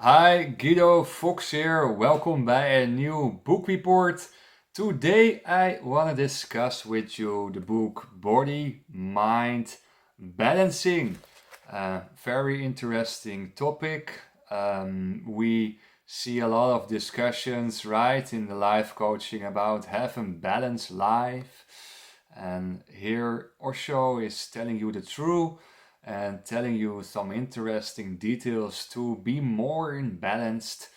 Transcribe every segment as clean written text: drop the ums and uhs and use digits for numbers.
Hi, Guido Fox here. Welkom bij een nieuw book report. Today I want to discuss with you the book Body, Mind, Balancing. Very interesting topic. We see a lot of discussions, right, in the life coaching about having balanced life. And here Osho is telling you the truth and telling you some interesting details to be more in balanced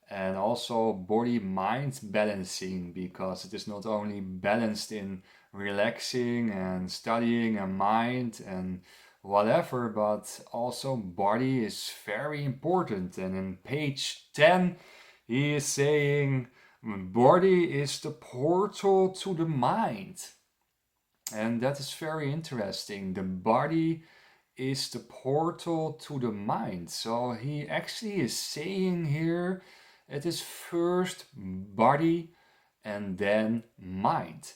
and also body mind balancing, because it is not only balanced in relaxing and studying and mind and whatever, but also body is very important. And in page 10 he is saying body is the portal to the mind, and that is very interesting. The body is the portal to the mind. So he actually is saying here it is first body and then mind.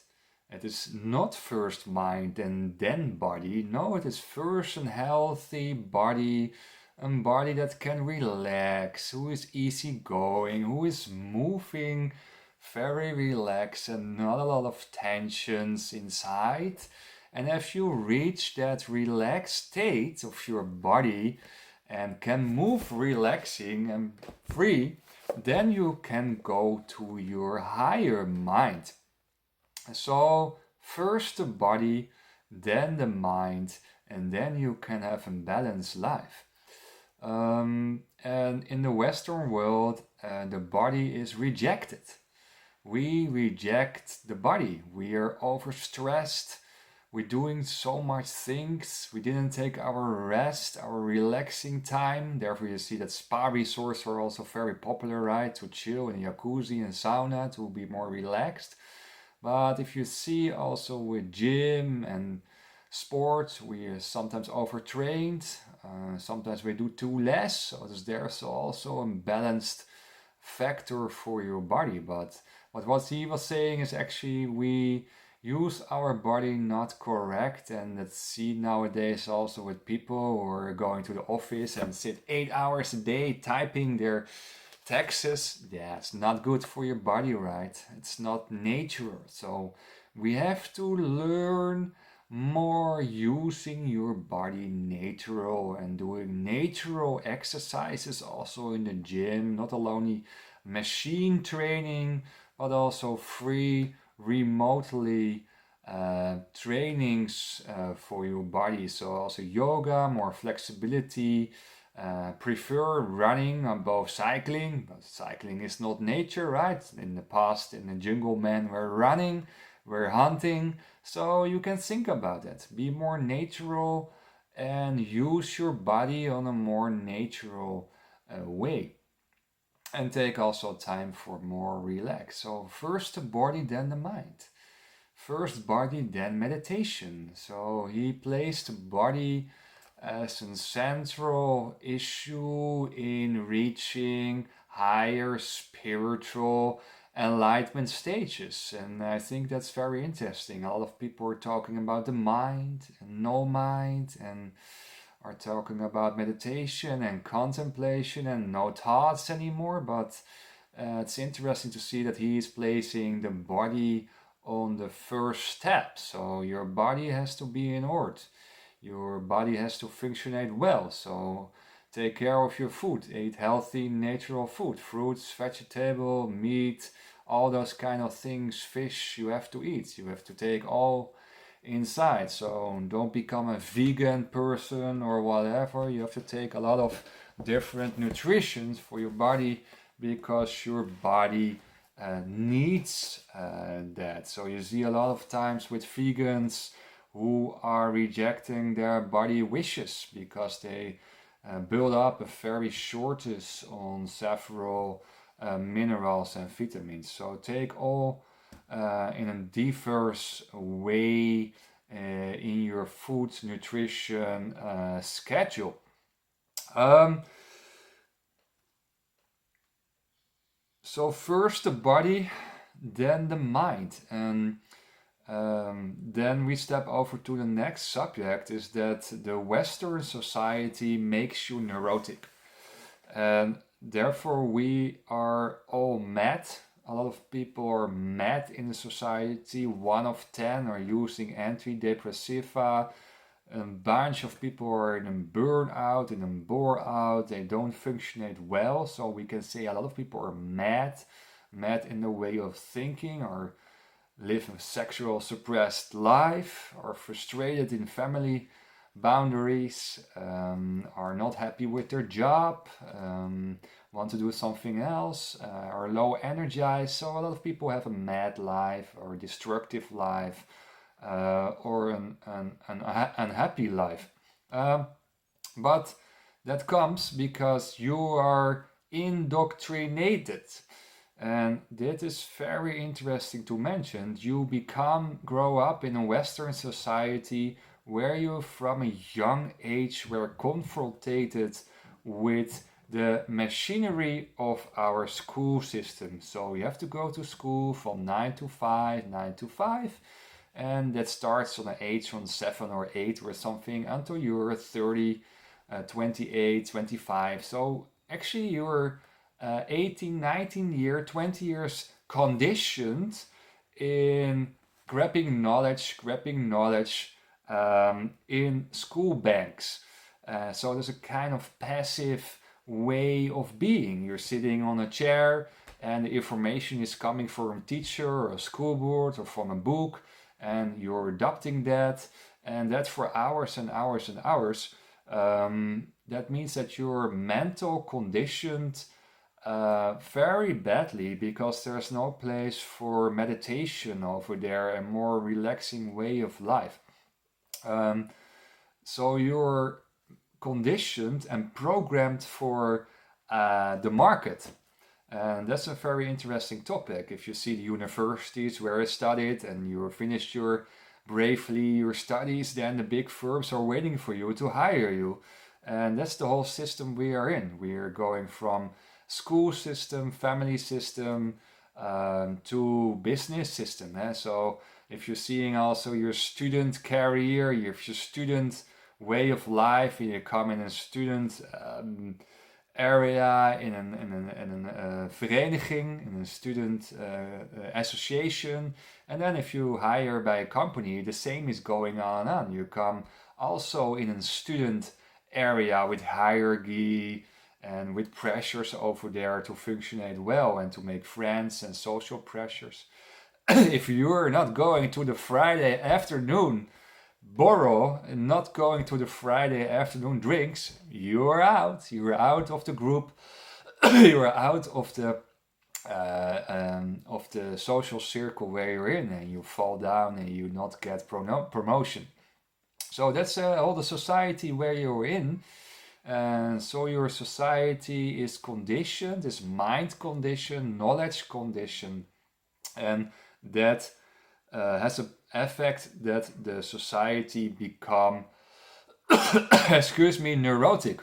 It is not first mind and then body. No, it is first a healthy body, a body that can relax, who is easygoing, who is moving very relaxed and not a lot of tensions inside. And if you reach that relaxed state of your body and can move relaxing and free, then you can go to your higher mind. So, first the body, then the mind, and then you can have a balanced life. And in the Western world, the body is rejected. We reject the body. We are overstressed. We're doing so much things. We didn't take our rest, our relaxing time. Therefore, you see that spa resorts are also very popular, right? To chill in jacuzzi and sauna to be more relaxed. But if you see also with gym and sports, we are sometimes overtrained. Sometimes we do too less. So there's also a balanced factor for your body. But what he was saying is actually we use our body not correct, and let's see nowadays also with people who are going to the office and sit 8 hours a day typing their taxes. Yeah, it's not good for your body, right? It's not natural. So we have to learn more using your body natural and doing natural exercises also in the gym, not only machine training but also free remotely trainings for your body. So also yoga, more flexibility. Prefer running above cycling, but cycling is not nature, right? In the past, in the jungle, men were running, were hunting. So you can think about that. Be more natural and use your body on a more natural way. And take also time for more relax. So first the body, then the mind. First body, then meditation. So he placed the body as a central issue in reaching higher spiritual enlightenment stages. And I think that's very interesting. A lot of people are talking about the mind and no mind, and are talking about meditation and contemplation and no thoughts anymore. But it's interesting to see that he is placing the body on the first step. So your body has to be in order. Your body has to functionate well. So take care of your food. Eat healthy, natural food. Fruits, vegetable, meat, all those kind of things. Fish you have to eat. You have to take all inside. So don't become a vegan person or whatever. You have to take a lot of different nutrition for your body, because your body needs that. So you see a lot of times with vegans who are rejecting their body wishes because they build up a very shortage on several minerals and vitamins. So take all in a diverse way in your food nutrition schedule. So first the body, then the mind, and then we step over to the next subject, is that the Western society makes you neurotic. And therefore we are all mad. A lot of people are mad in the society. 1 of 10 are using antidepressiva. A bunch of people are in a burnout, in a bore out. They don't functionate well. So we can say a lot of people are mad, mad in the way of thinking, or live a sexual suppressed life, are frustrated in family boundaries, are not happy with their job, want to do something else, are low energized. So a lot of people have a mad life or a destructive life, or an unhappy life. But that comes because you are indoctrinated. And that is very interesting to mention. You grow up in a Western society where you from a young age were confronted with the machinery of our school system. So you have to go to school from 9 to 5, 9 to 5, and that starts on the age from 7 or 8 or something until you're 30, 28, 25. So actually you're 18, 19 year, 20 years conditioned in grabbing knowledge in school banks. So there's a kind of passive way of being. You're sitting on a chair and the information is coming from a teacher or a school board or from a book, and you're adopting that, and that's for hours and hours and hours. That means that you're mental conditioned very badly, because there's no place for meditation over there, a more relaxing way of life. So you're conditioned and programmed for the market. And that's a very interesting topic. If you see the universities where I studied and you finished bravely your studies, then the big firms are waiting for you to hire you. And that's the whole system we are in. We are going from school system, family system, to business system. So if you're seeing also your student career, your student way of life, and you come in a student area, in a vereniging, in a student association, and then if you hire by a company, the same is going on. You come also in a student area with hierarchy and with pressures over there to functionate well and to make friends and social pressures. If you're not going to the Friday afternoon borrow and not going to the Friday afternoon drinks, you're out. You're out of the group. You're out of the social circle where you're in, and you fall down and you not get promotion. So that's all the society where you're in. And so your society is conditioned, is mind conditioned, knowledge conditioned, and that has an effect that the society become, neurotic.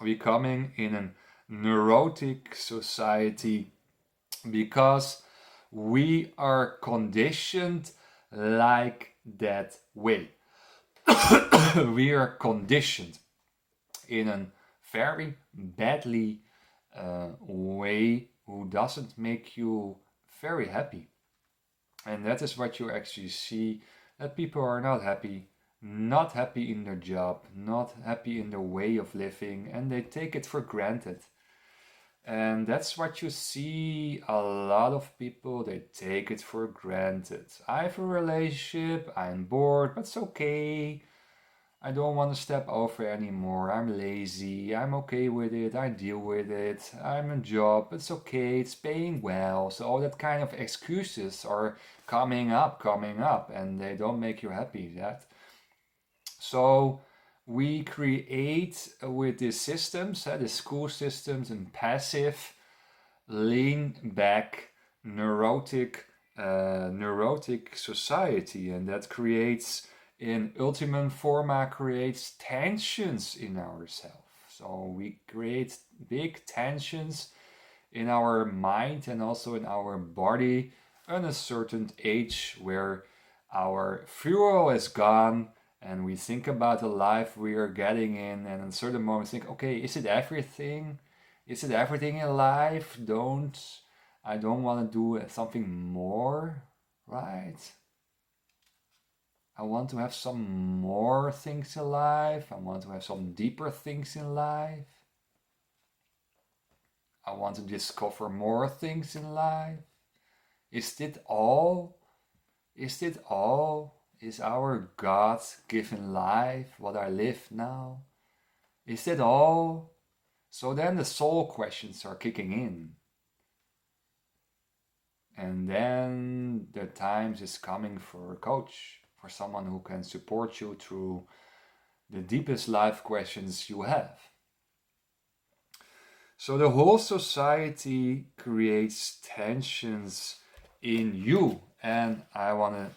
Becoming in a neurotic society because we are conditioned like that way. We are conditioned in a very badly way who doesn't make you very happy. And that is what you actually see, that people are not happy in their job, not happy in their way of living, and they take it for granted. And that's what you see, a lot of people, they take it for granted. I have a relationship, I'm bored, but it's okay. I don't want to step over anymore. I'm lazy. I'm okay with it. I deal with it. I'm a job. It's okay. It's paying well. So all that kind of excuses are coming up, and they don't make you happy. So we create with these systems, the school systems, and passive, lean back, neurotic society, and that creates, in ultimate forma, creates tensions in ourselves. So we create big tensions in our mind and also in our body at a certain age where our fuel is gone and we think about the life we are getting in, and at a certain moment think, okay, is it everything? Is it everything in life? I don't want to do something more, right? I want to have some more things in life. I want to have some deeper things in life. I want to discover more things in life. Is it all? Is it all? Is our God-given life what I live now? Is it all? So then the soul questions are kicking in. And then the times is coming for a coach, for someone who can support you through the deepest life questions you have. So the whole society creates tensions in you. And I want to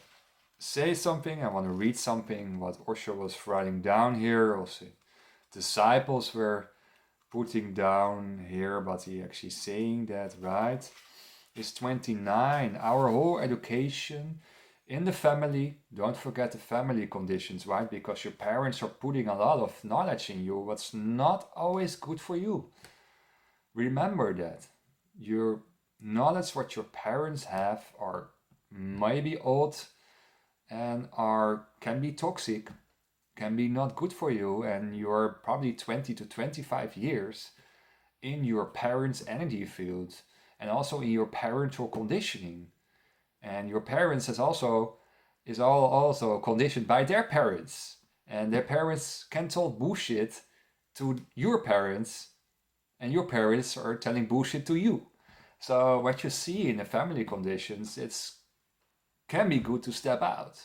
say something, I want to read something, what Osho was writing down here, also disciples were putting down here, but he actually saying that, right? Is 29. Our whole education in the family, don't forget the family conditions, right? Because your parents are putting a lot of knowledge in you, what's not always good for you. Remember that. Your knowledge, what your parents have, are maybe old and can be toxic, can be not good for you, and you're probably 20 to 25 years in your parents' energy field and also in your parental conditioning. And your parents also conditioned by their parents, and their parents can tell bullshit to your parents, and your parents are telling bullshit to you. So what you see in the family conditions, it can be good to step out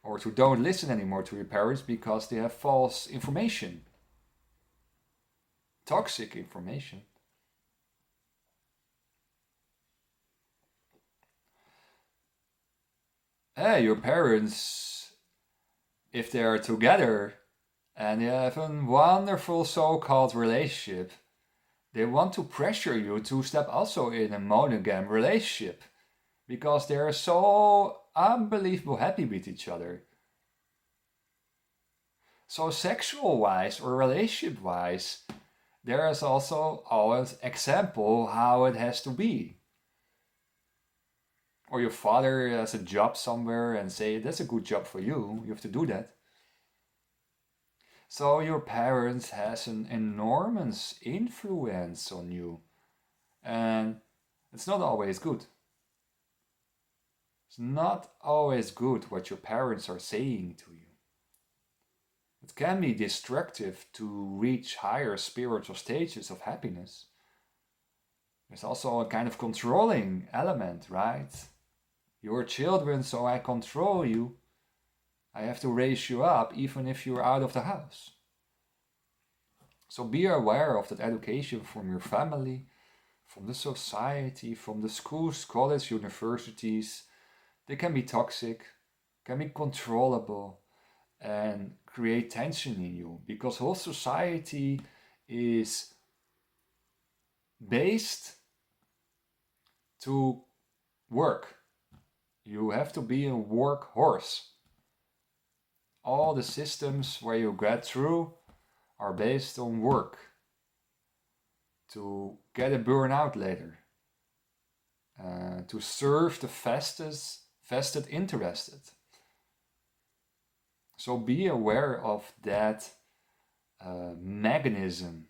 or to don't listen anymore to your parents because they have false information, toxic information. Your parents, if they are together and they have a wonderful so-called relationship, they want to pressure you to step also in a monogam relationship because they are so unbelievable happy with each other. So sexual wise or relationship wise, there is also always example how it has to be. Or your father has a job somewhere and say, that's a good job for you, you have to do that. So your parents has an enormous influence on you. And it's not always good. It's not always good what your parents are saying to you. It can be destructive to reach higher spiritual stages of happiness. There's also a kind of controlling element, right? You're children, so I control you. I have to raise you up even if you're out of the house. So be aware of that education from your family, from the society, from the schools, colleges, universities. They can be toxic, can be controllable, and create tension in you because whole society is based to work. You have to be a workhorse. All the systems where you get through are based on work to get a burnout later, to serve the vested interested. So be aware of that mechanism,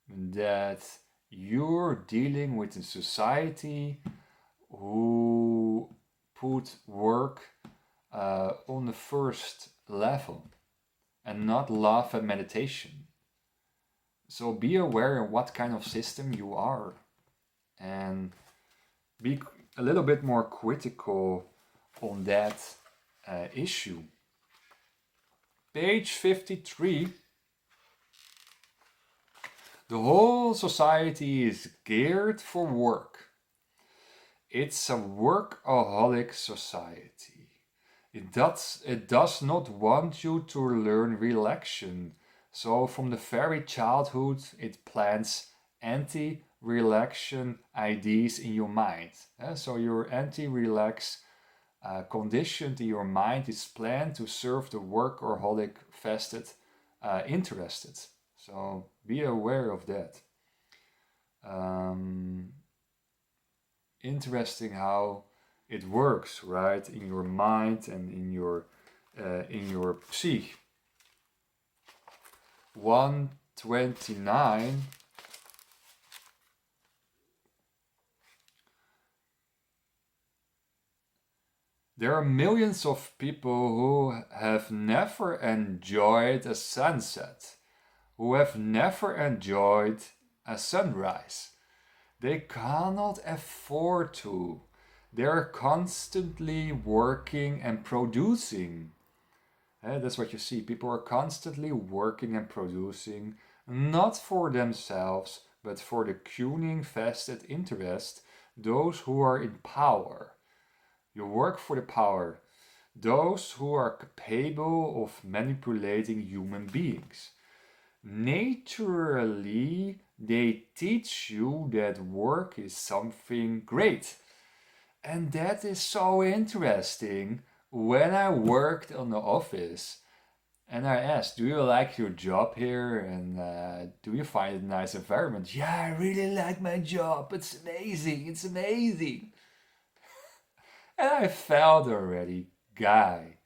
that you're dealing with a society who put work on the first level and not love and meditation. So be aware of what kind of system you are and be a little bit more critical on that issue. Page 53. The whole society is geared for work. It's a workaholic society. It does not want you to learn relaxation. So from the very childhood, it plants anti-relaxation ideas in your mind. So your anti-relax conditioned in your mind is planned to serve the workaholic vested interested. So be aware of that. um, interesting how it works, right, in your mind and in your psyche. 129. There are millions of people who have never enjoyed a sunset, who have never enjoyed a sunrise. They cannot afford to. They're constantly working and producing. That's what you see. People are constantly working and producing, not for themselves, but for the cuning vested interest, those who are in power. You work for the power, those who are capable of manipulating human beings. Naturally, they teach you that work is something great. And that is so interesting. When I worked on the office and I asked, do you like your job here? And do you find it a nice environment? Yeah, I really like my job. It's amazing. It's amazing. And I felt already, guy,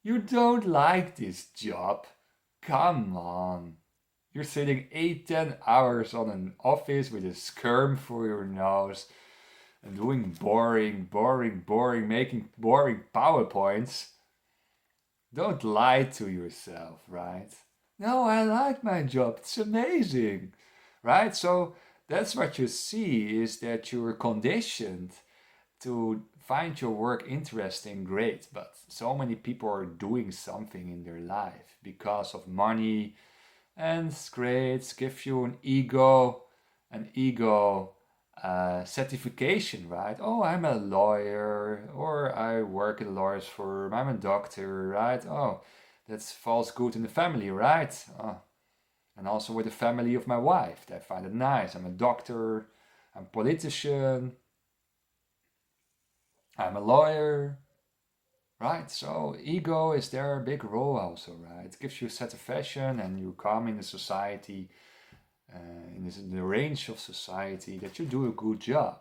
you don't like this job. Come on. You're sitting 8-10 hours on an office with a skirm for your nose and doing boring, making boring PowerPoints. Don't lie to yourself, right? No, I like my job. It's amazing, right? So that's what you see is that you're conditioned to find your work interesting, great, but so many people are doing something in their life because of money, and it's great, it gives you an ego certification, right? Oh, I'm a lawyer, or I work in a lawyer's firm, I'm a doctor, right? Oh, that falls good in the family, right? Oh. And also with the family of my wife, they find it nice. I'm a doctor, I'm a politician, I'm a lawyer, right? So ego is there a big role also, right? It gives you satisfaction and you come in the society, in the range of society, that you do a good job.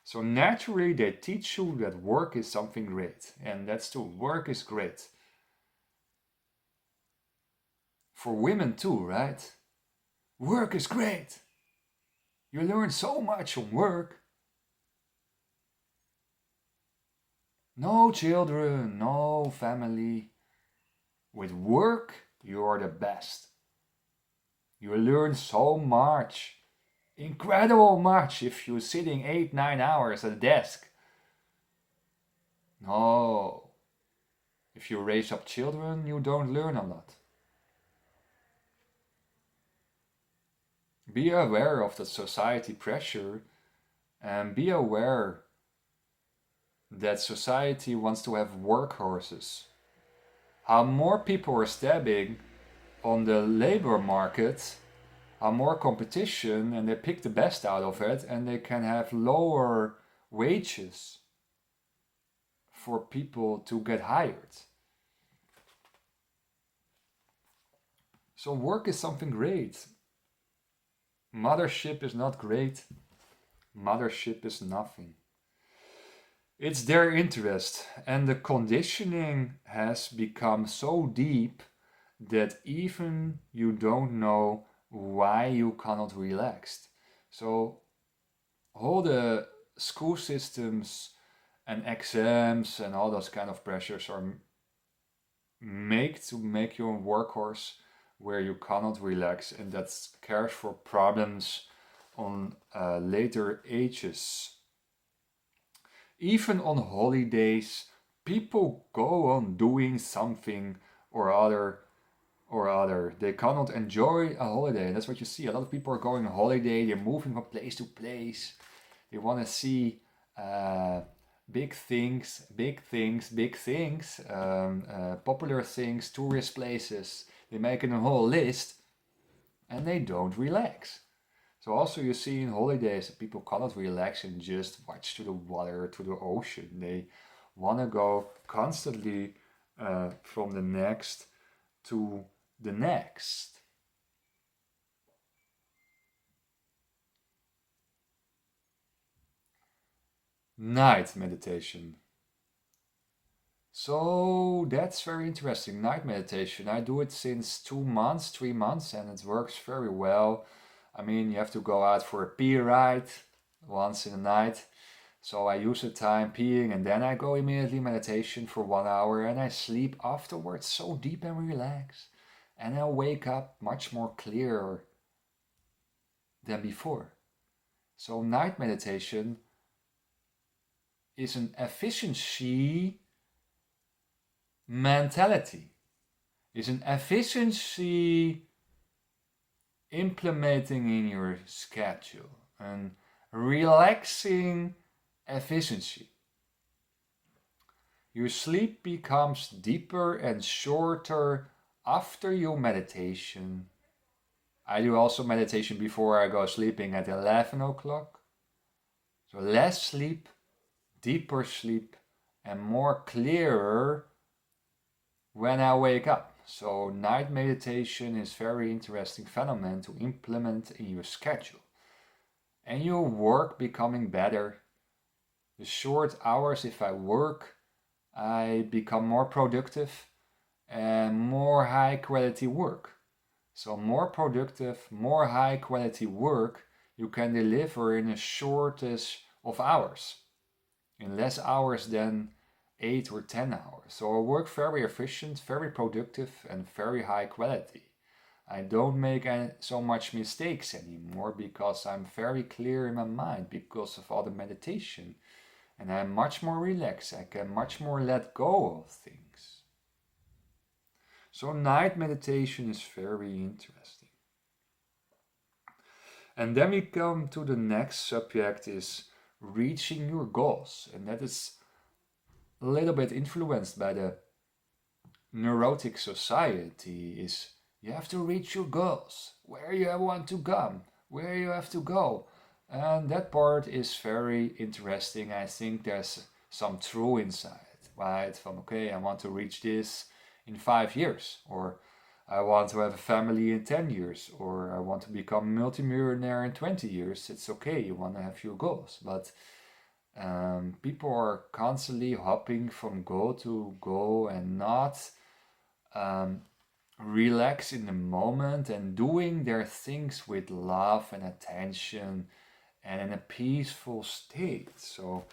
So naturally they teach you that work is something great, and that's true, work is great. For women too, right? Work is great. You learn so much from work. No children, no family. With work, you are the best. You learn so much. Incredible much if you're sitting 8-9 hours at a desk. No. If you raise up children, you don't learn a lot. Be aware of the society pressure and be aware that society wants to have workhorses. How more people are stabbing on the labor market, how more competition, and they pick the best out of it, and they can have lower wages for people to get hired. So work is something great. Mothership is not great. Mothership is nothing. It's their interest, and the conditioning has become so deep that even you don't know why you cannot relax. So all the school systems and exams and all those kind of pressures are made to make you a workhorse where you cannot relax, and that cares for problems on later ages. Even on holidays, people go on doing something or other. They cannot enjoy a holiday. That's what you see. A lot of people are going on holiday. They're moving from place to place. They want to see big things, popular things, tourist places. They make a whole list, and they don't relax. So also you see in holidays that people cannot relax and just watch to the water, to the ocean. They want to go constantly from the next to the next. Night meditation. So that's very interesting. Night meditation. I do it since 2 months, 3 months, and it works very well. I mean, you have to go out for a pee ride once in the night. So I use the time peeing and then I go immediately meditation for 1 hour and I sleep afterwards so deep and relaxed. And I wake up much more clearer than before. So night meditation is an efficiency mentality, is an efficiency implementing in your schedule, and relaxing efficiency. Your sleep becomes deeper and shorter after your meditation. I do also meditation before I go sleeping at 11 o'clock. So less sleep, deeper sleep, and more clearer when I wake up. So night meditation is very interesting phenomenon to implement in your schedule. And your work becoming better. The short hours, if I work, I become more productive and more high quality work. So more productive, more high quality work you can deliver in the shortest of hours. In less hours than 8 or 10 hours. So I work very efficient, very productive, and very high quality. I don't make so much mistakes anymore because I'm very clear in my mind because of all the meditation. And I'm much more relaxed. I can much more let go of things. So night meditation is very interesting. And then we come to the next subject is reaching your goals. And that is a little bit influenced by the Neurotic Society. Is you have to reach your goals, where you want to come, where you have to go. And that part is very interesting. I think there's some true inside, right? From okay, I want to reach this in 5 years, or I want to have a family in 10 years, or I want to become a multimillionaire in 20 years. It's okay, you want to have your goals, but people are constantly hopping from goal to goal and not relax in the moment and doing their things with love and attention and in a peaceful state. So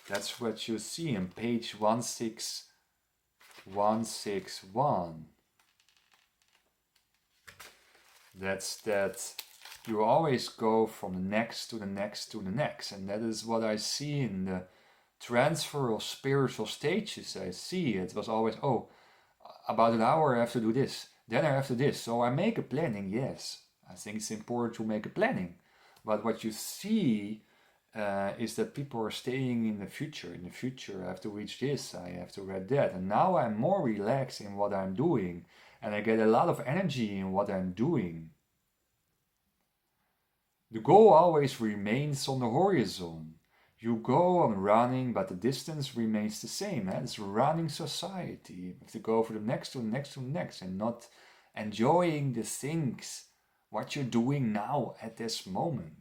that's what you see on page 16161. That's that you always go from the next to the next to the next. And that is what I see in the transfer of spiritual stages. I see it was always, about an hour I have to do this, then I have to do this. So I make a planning, yes. I think it's important to make a planning. But what you see is that people are staying in the future. In the future, I have to reach this, I have to read that. And now I'm more relaxed in what I'm doing. And I get a lot of energy in what I'm doing. The goal always remains on the horizon. You go on running, but the distance remains the same. It's a running society. You have to go for the next to the next to the next and not enjoying the things, what you're doing now at this moment.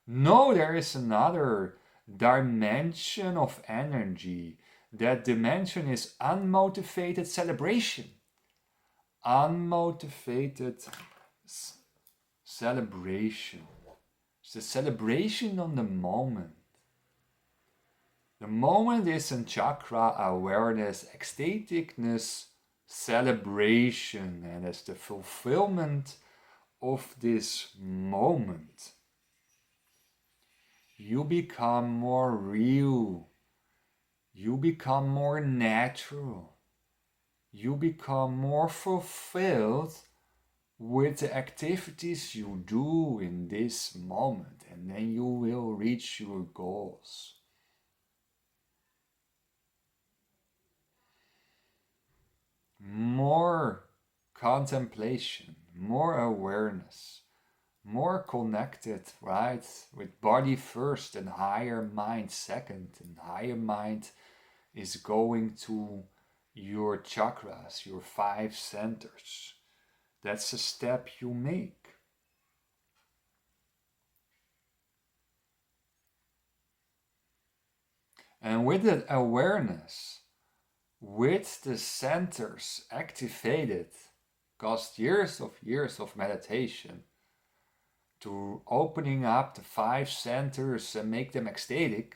No, there is another dimension of energy. That dimension is unmotivated celebration. Unmotivated celebration. It's the celebration on the moment. The moment is in chakra awareness, ecstaticness, celebration, and it's the fulfillment of this moment. You become more real. You become more natural. You become more fulfilled with the activities you do in this moment, and then you will reach your goals. More contemplation, more awareness, more connected, right? With body first and higher mind second. And higher mind is going to your chakras, your 5 centers. That's a step you make. And with that awareness, with the centers activated, cost years of meditation to opening up the 5 centers and make them ecstatic.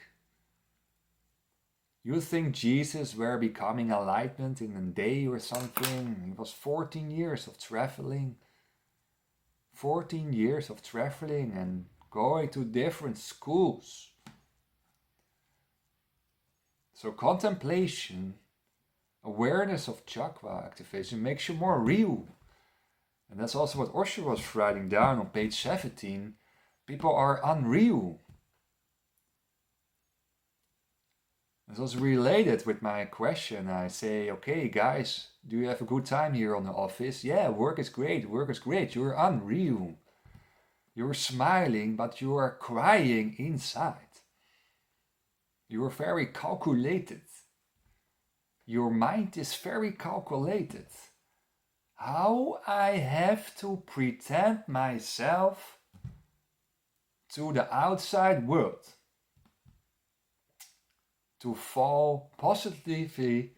You think Jesus were becoming enlightened in a day or something? It was 14 years of traveling. 14 years of traveling and going to different schools. So contemplation, awareness of chakra activation makes you more real. And that's also what Osho was writing down on page 17. People are unreal. It's also related with my question. I say, okay, guys, do you have a good time here on the office? Yeah, work is great, work is great. You're unreal. You're smiling, but you are crying inside. You are very calculated. Your mind is very calculated. How I have to pretend myself to the outside world to fall positively,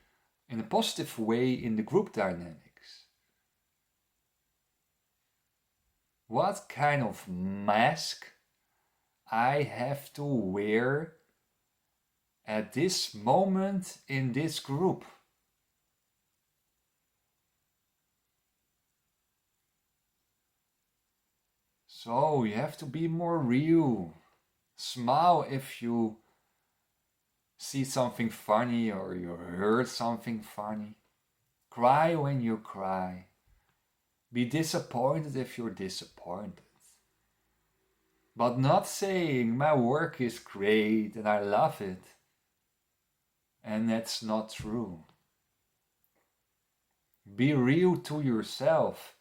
in a positive way, in the group dynamics. What kind of mask I have to wear at this moment in this group? So you have to be more real. Smile if you see something funny or you heard something funny. Cry when you cry. Be disappointed if you're disappointed. But not saying my work is great and I love it. And that's not true. Be real to yourself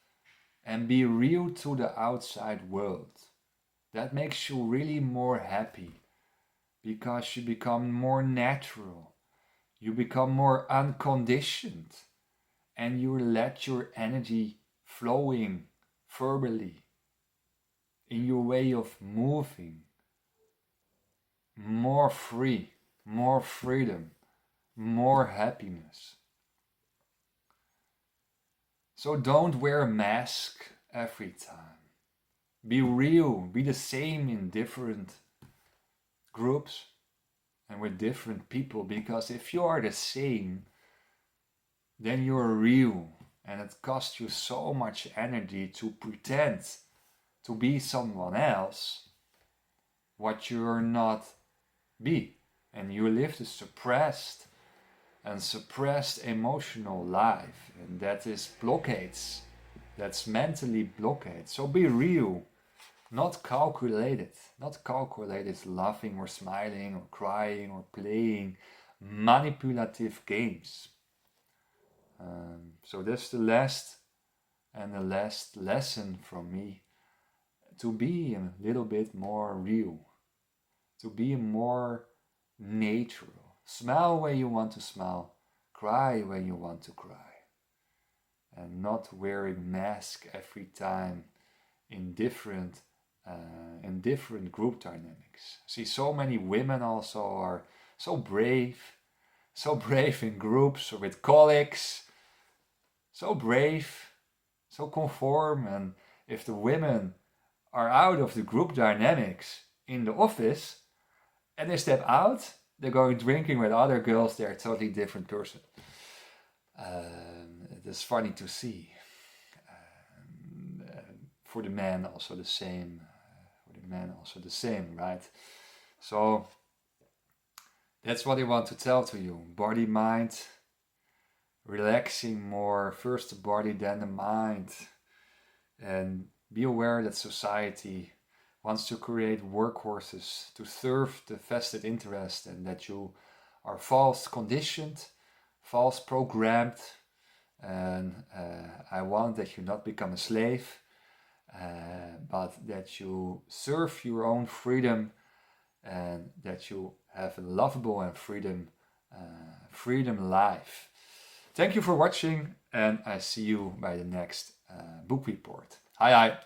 and be real to the outside world. That makes you really more happy. Because you become more natural, you become more unconditioned, and you let your energy flowing verbally in your way of moving. More free, more freedom, more happiness. So don't wear a mask every time. Be real, be the same in different groups and with different people, because if you are the same, then you're real, and it costs you so much energy to pretend to be someone else what you're not be, and you live the suppressed emotional life, and that is blockades, that's mentally blockades. So be real. Not calculated laughing or smiling or crying or playing manipulative games. So that's the last lesson from me. To be a little bit more real. To be more natural. Smile when you want to smile. Cry when you want to cry. And not wearing mask every time in different group dynamics. I see so many women also are so brave in groups or with colleagues, so brave, so conform, and if the women are out of the group dynamics in the office and they step out, they're going drinking with other girls, they're a totally different person. It is funny to see. For the men also the same. Right? So that's what I want to tell to you. Body, mind, relaxing more. First the body, then the mind. And be aware that society wants to create workhorses to serve the vested interest, and that you are false conditioned, false programmed. And I want that you not become a slave. But that you serve your own freedom, and that you have a lovable and freedom life. Thank you for watching, and I see you by the next book report. Hi.